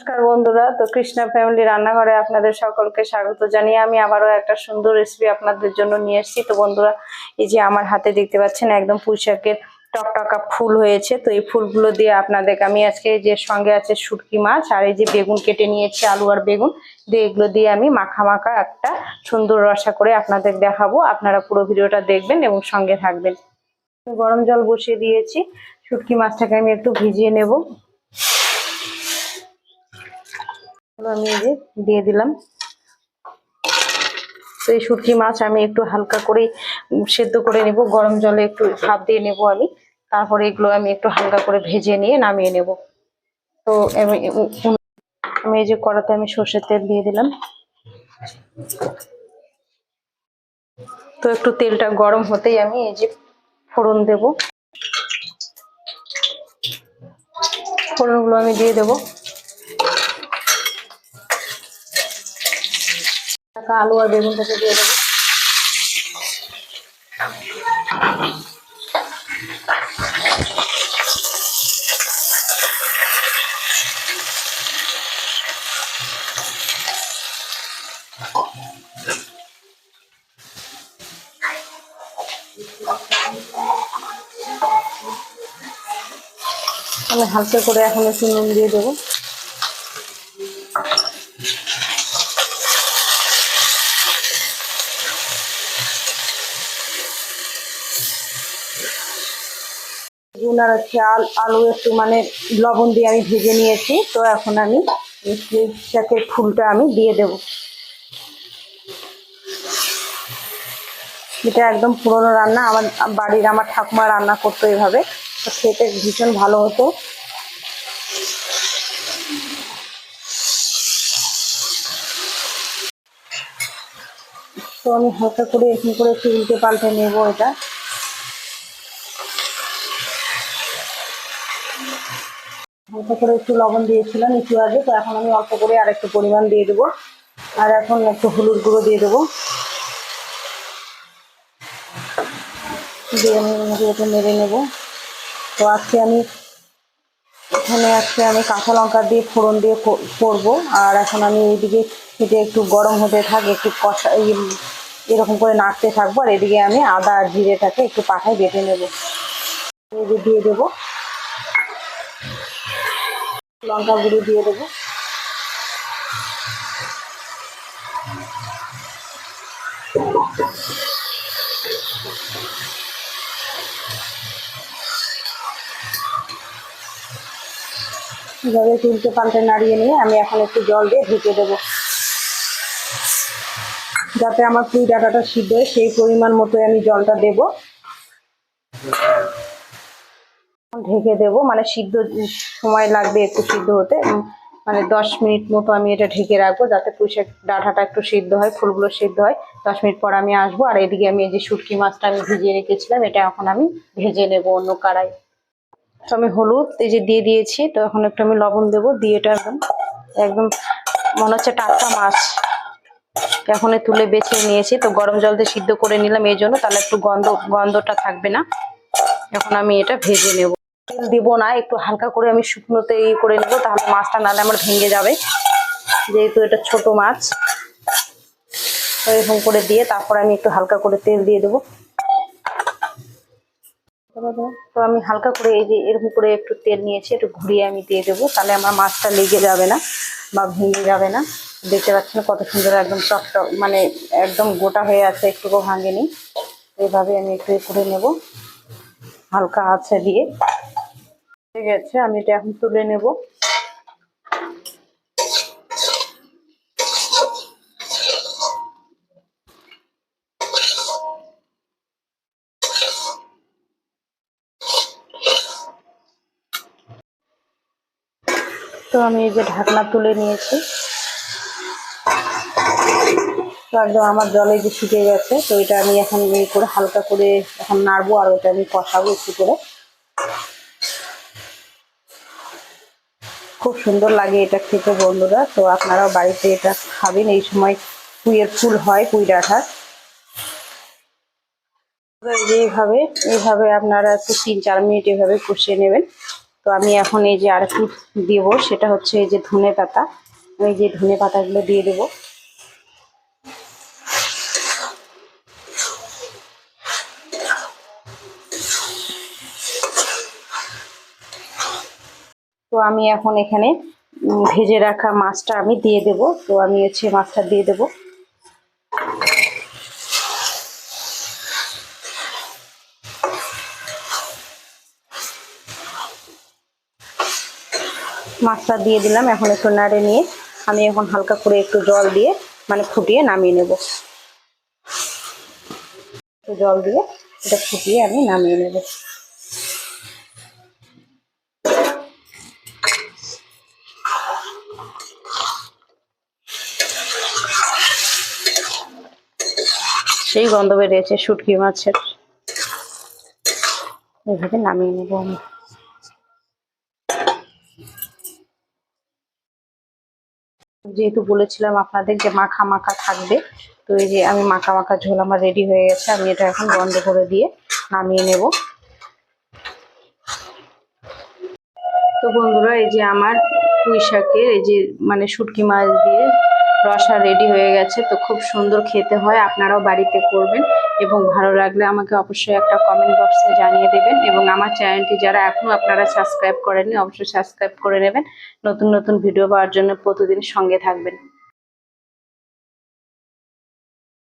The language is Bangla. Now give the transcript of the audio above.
নমস্কার বন্ধুরা, তো কৃষ্ণা ফ্যামিলি রান্নাঘরে আপনাদের সকলকে স্বাগত জানিয়ে আমি আবারও একটা সুন্দর রেসিপি আপনাদের জন্য নিয়ে এসেছি। তো বন্ধুরা, এই যে আমার হাতে দেখতে পাচ্ছেন একদম পুঁইশাকের টকটকা ফুল হয়েছে। তো এই ফুলগুলো দিয়ে আপনাদেরকে আমি আজকে যে সঙ্গে আছে শুটকি মাছ আর এই যে বেগুন কেটে নিয়েছি, আলু আর বেগুন দিয়ে এগুলো দিয়ে আমি মাখা মাখা একটা সুন্দর রসা করে আপনাদের দেখাবো। আপনারা পুরো ভিডিওটা দেখবেন এবং সঙ্গে থাকবেন। গরম জল বসিয়ে দিয়েছি, শুটকি মাছটাকে আমি একটু ভিজিয়ে নেব। আমি এই যে দিয়ে দিলাম। তো এই শুটকি মাছ আমি একটু হালকা করে সেদ্ধ করে নেব, গরম জলে একটু ভাপ দিয়ে নেব আমি। তারপরে এগুলো আমি একটু হালকা করে ভেজে নিয়ে নামিয়ে নেব। তো আমি এই যে কড়াতে আমি সর্ষের তেল দিয়ে দিলাম। তো একটু তেলটা গরম হতেই আমি এই যে ফোড়ন দেব। ফোড়নগুলো আমি দিয়ে দেবো। আলু আর বেগুনটাকে দিয়ে দেবো। আমি হালকা করে এখন একটু নুন দিয়ে দেবো। বেগুন আর হচ্ছে আলু একটু মানে লবণ দিয়ে আমি ভেজে নিয়েছি। তো এখন আমি শাকের ফুলটা আমি দিয়ে দেব। এটা একদম পুরনো রান্না, আমার বাড়ির আমার ঠাকুমা রান্না করতো এভাবে। তো খেতে ভীষণ ভালো হতো। তো আমি হালকা করে এরকম করে একটু উল্টে পাল্টে নেবো এটা। হালকা করে একটু লবণ দিয়েছিলাম একটু আগে, তো এখন আমি অল্প করে আর একটু পরিমাণ দিয়ে দেবো। আর এখন একটু হলুদ গুঁড়ো দিয়ে দেবো। দিয়ে আমি এটা নেড়ে নেবো। তো আজকে আমি কাঁচা লঙ্কা দিয়ে ফোড়ন দিয়ে করবো। আর এখন আমি এইদিকে এটা একটু গরম হতে থাকে, একটু কষা এরকম করে নাড়তে থাকবো। আর এদিকে আমি আদা আর জিরেটাকে একটু পাখায় বেটে নেবো। দিয়ে দেবো লঙ্কা গুঁড়ো দিয়ে দেবো। এভাবে উল্টে পাল্টে নাড়িয়ে নিয়ে আমি এখন একটু জল দিয়ে ঢেকে দেবো, যাতে আমার পুঁই ডাঁটাটা সিদ্ধ হয় সেই পরিমাণ মতো আমি জলটা দেব। ঢেকে দেবো, মানে সিদ্ধ সময় লাগবে একটু সিদ্ধ হতে, মানে 10 মিনিট মতো আমি এটা ঢেকে রাখবো, যাতে পুঁইশাক ডাঁটাটা একটু সিদ্ধ হয়, ফুলগুলো সিদ্ধ হয়। 10 মিনিট পর আমি আসবো। আর এদিকে আমি এই যে শুটকি মাছটা আমি ভিজিয়ে রেখেছিলাম, এটা এখন আমি ভেজে নেবো অন্য কড়াই। তো আমি হলুদ এই যে দিয়ে দিয়েছি। তো এখন একটু আমি লবণ দেবো, দিয়ে এটা একদম একদম মনে হচ্ছে টাটকা মাছ এখন তুলে বেছে নিয়েছি। তো গরম জল দিয়ে সিদ্ধ করে নিলাম এই জন্য, তাহলে একটু গন্ধটা থাকবে না। এখন আমি এটা ভেজে নেব। তেল দিব না, একটু হালকা করে আমি শুকনোতে করে নেবো, তাহলে মাছটা নাহলে আমার ভেঙে যাবে, যেহেতু এটা ছোট মাছ। তো এরকম করে দিয়ে তারপর আমি একটু হালকা করে তেল দিয়ে দেবো। তো আমি হালকা করে এই যে এরকম করে একটু তেল নিয়েছি, একটু ঘুরিয়ে আমি দিয়ে দেবো, তাহলে আমার মাছটা লেগে যাবে না বা ভেঙে যাবে না। দেখতে পাচ্ছেন কত সুন্দর একদম টকটক, মানে একদম গোটা হয়ে আছে, একটুকু ভাঙেনি। এইভাবে আমি একটু করে নেব হালকা আছে দিয়ে। ঠিক আছে, আমি এটা এখন তুলে নেব। তো আমি এই যে ঢাকনা তুলে নিয়েছি। তো একদম আমার জলে যে শুকিয়ে গেছে। তো এটা আমি এখন করে হালকা করে এখন নাড়বো, আর ওটা আমি কষাবো একটু করে। খুব সুন্দর লাগে এটা খেতে বন্ধুরা। তো আপনারাও বাড়িতে এটা খাবেন, এই সময় পুঁইয়ের ফুল হয়, পুঁই ডাঁটার। এইভাবে আপনারা একটু 3-4 মিনিট এভাবে কষিয়ে নেবেন। তো আমি এখন এই যে আরেকটু দেবো, সেটা হচ্ছে এই যে ধনে পাতা। আমি যে ধনে পাতাগুলো দিয়ে দেবো। তো আমি এখন এখানে ভেজে রাখা মাছটা আমি দিয়ে দেব। তো আমি হচ্ছে মাছটা দিয়ে দেব। মাছটা দিয়ে দিলাম, এখন একটু নাড়ে নিয়ে আমি এখন হালকা করে একটু জল দিয়ে মানে ফুটিয়ে নামিয়ে নেব। একটু জল দিয়ে এটা ফুটিয়ে আমি নামিয়ে নেব। সেই গন্ধ বেরিয়েছে শুটকি মাছের। এভাবে নামিয়ে নেব আমি। যেহেতু বলেছিলাম আপনাদের যে মাখা মাখা থাকবে, তো এই যে আমি মাখা মাখা ঝোল আমার রেডি হয়ে গেছে। আমি এটা এখন বন্ধ করে দিয়ে নামিয়ে নেব। তো বন্ধুরা, এই যে আমার পুঁই শাকের এই যে মানে শুটকি মাছ দিয়ে রসা রেডি হয়ে গেছে। তো খুব সুন্দর খেতে হয়, আপনারাও বাড়িতে করবেন এবং ভালো লাগলে আমাকে অবশ্যই একটা কমেন্ট বক্সে জানিয়ে দেবেন। এবং আমার চ্যানেলটি যারা এখনো আপনারা সাবস্ক্রাইব করেননি, অবশ্যই সাবস্ক্রাইব করে নেবেন। নতুন নতুন ভিডিও পাওয়ার জন্য প্রতিদিন সঙ্গে থাকবেন।